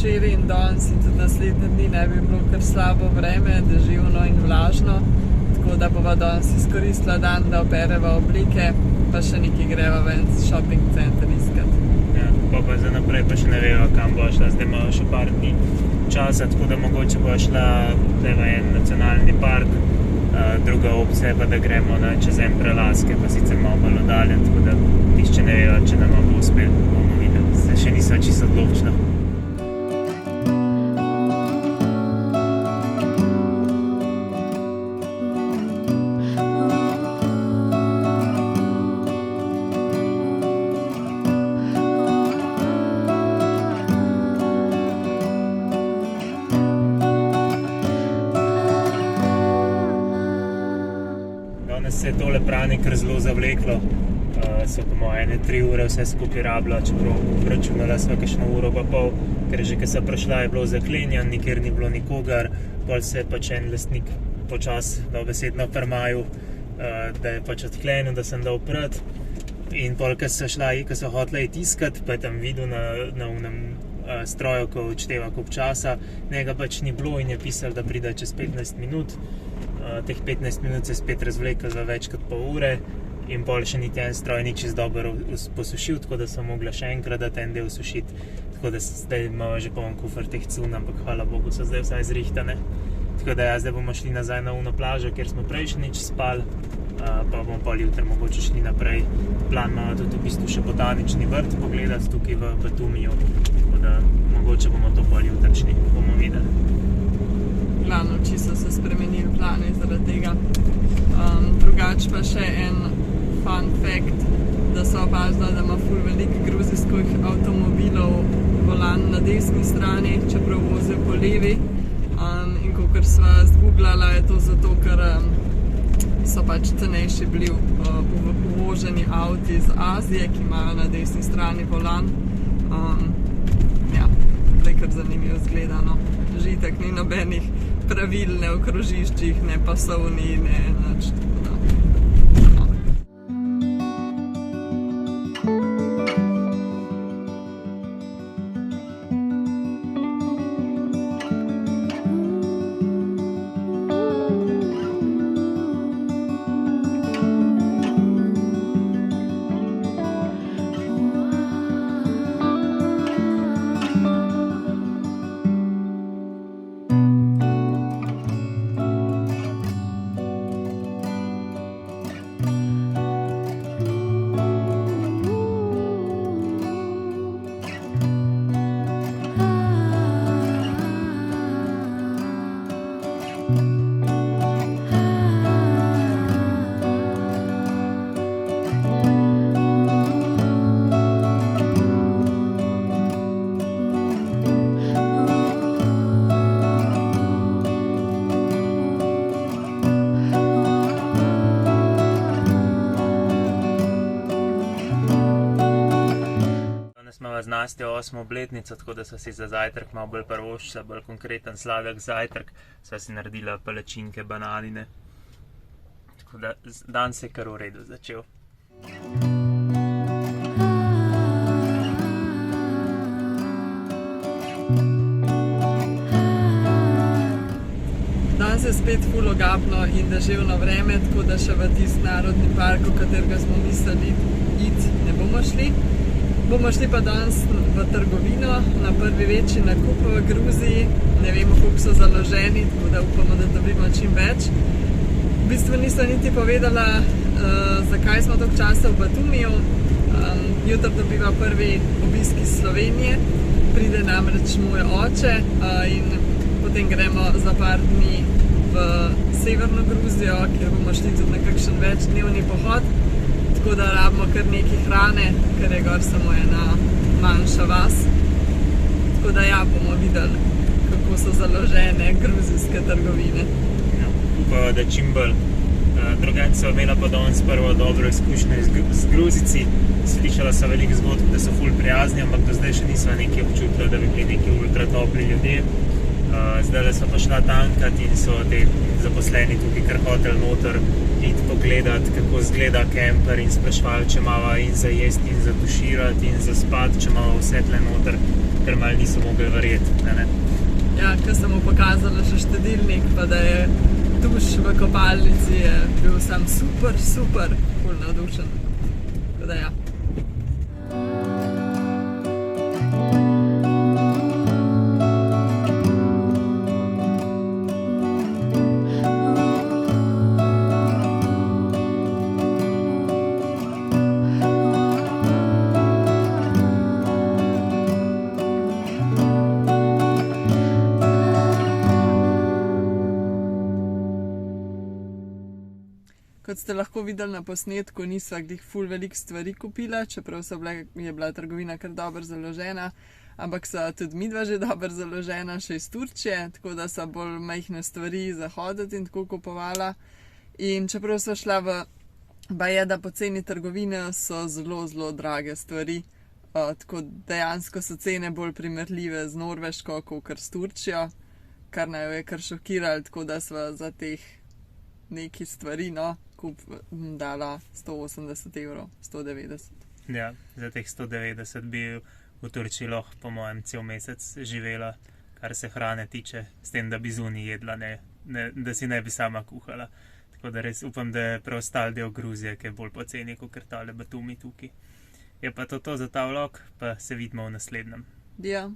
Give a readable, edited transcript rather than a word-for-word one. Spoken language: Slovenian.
Včeraj in danes in tudi naslednje dni ne bi bilo kar slabo vreme, deževno in vlažno, tako da bova danes izkoristila dan, da opereva obleke, pa še nekaj greva ven shopping center iskat. Ja, pa za naprej pa še ne veva, kam bo šla, zdaj imamo še par dni časa, tako da mogoče bo šla v en nacionalni park, druga opcija pa da gremo čez en prelaz, ki pa sicer malo bolj oddaljen, tako da tišče ne veva, če nam bo uspel, bomo videli, zdaj še nisva čisto odločna. Danes se je tole pranje kar zelo zavleklo, so po moje 3 ure vse skupaj rabila, čeprav računala sva kakšno uro pa pol, ker že ko sem prišla je bilo zaklenjen, nikjer ni bilo nikogar, pol se je pač en lastnik počas dobesedno prmajal, da je pač odklenil, da sem dal pred, in pol ko so hotela iti iskat, pa je tam videl na unem stroju, ko odšteva koliko časa, njega pač ni bilo in je pisal, da pride čez 15 minut. Teh 15 minut se je spet razvlekel za več kot pol ure in pol še niti en stroj ni čisto dobro posušil, tako da sem mogla še enkrat dati en del sušiti, tako da zdaj imamo že poln kufer teh cun, ampak hvala Bogu so zdaj vsaj zrihtane. Tako da zdaj bomo šli nazaj na uno plažo, kjer smo prejšnjič spali, pa bomo pol jutri mogoče šli naprej. Plan imamo tudi v bistvu še botanični vrt pogledati tukaj v Batumiju, tako da mogoče bomo to pol jutri šli, bomo videli. Glavno, či so se spremenili plani zaradi tega. Drugač pa še en fun fact, da so opazila, da ima ful veliko gruzijskih avtomobilov volan na desni strani, čeprav vozijo po levi. In kakor sva zgooglala, je to zato, ker so pač cenejši bili uvoženi avti iz Azije, ki imajo na desni strani volan. Ja, zdaj kar zanimivo zgleda, no. Že itak ni nobenih pravil, ne v krožiščih, ne pasovni, ne nič, tako da. Z Nastjo 8. obletnico, tako da sva si za zajtrk malo bolj privoščila, bolj konkreten sladek zajtrk, sva si naredila palačinke bananine. Tako da dan se je kar v redu začel. Danes je spet ful ogabno in deževno vreme, tako da še v tisti narodni park, v katerega smo mislili iti, ne bomo šli. Bomo šli pa danes v trgovino na prvi večji nakup v Gruziji. Ne vemo, koliko so založeni, tako da upamo, da dobimo čim več. V bistvu nisem niti povedala, zakaj smo toliko časa v Batumiju. Jutri dobiva prvi obisk iz Slovenije, pride namreč moj oče in potem gremo za par dni v severno Gruzijo, kjer bomo šli tudi na kakšen večdnevni pohod, tako da rabimo kar nekaj hrane, ker je gor samo ena manjša vas. Tako da ja, bomo videli, kako so založene gruzijske trgovine. Ja, upajo, da čim bolj. Drugače so imela pa danes prvo dobro izkušnjo z Gruzijci. Slišala so veliko zgodb, da so ful prijazni, ampak do zdaj še niso nekaj občutila, da bi bili neki ultra topli ljudje. Zdaj so pa šla tankat in so te zaposleni tukaj kar hotel noter iti pogledat, kako izgleda kemper in sprašvali, če imava in za jesti in za tuširati in za spat, če imava vse tle noter, ker malo niso mogli verjeti. Ne? Ja, ko sem mu pokazala še štedilnik, pa da je tuš v kopalnici, je bil sam super, ful navdušen. Tako da ja. Kot ste lahko videli na posnetku, nisva glih ful veliko stvari kupila, čeprav je bila trgovina kar dobro založena, ampak so tudi midva že dobro založena, še iz Turčije, tako da so bolj majhne stvari za hoditi in tako kupovala. In čeprav so šla baje, da poceni trgovine, so zelo drage stvari, tako dejansko so cene bolj primerljive z Norveško, kot s Turčijo, kar naj jo je kar šokiralo, tako da sva za teh nekaj stvari, dala 180 €, 190. Ja, za teh 190 bi v Turčiji lahko po mojem cel mesec živela, kar se hrane tiče, s tem, da bi zunaj jedla, da si ne bi sama kuhala. Tako da res upam, da je preostal del Gruzije, ki je bolj poceni, kot tale Batumi tukaj. Je pa to za ta vlog, pa se vidimo v naslednjem. Ja.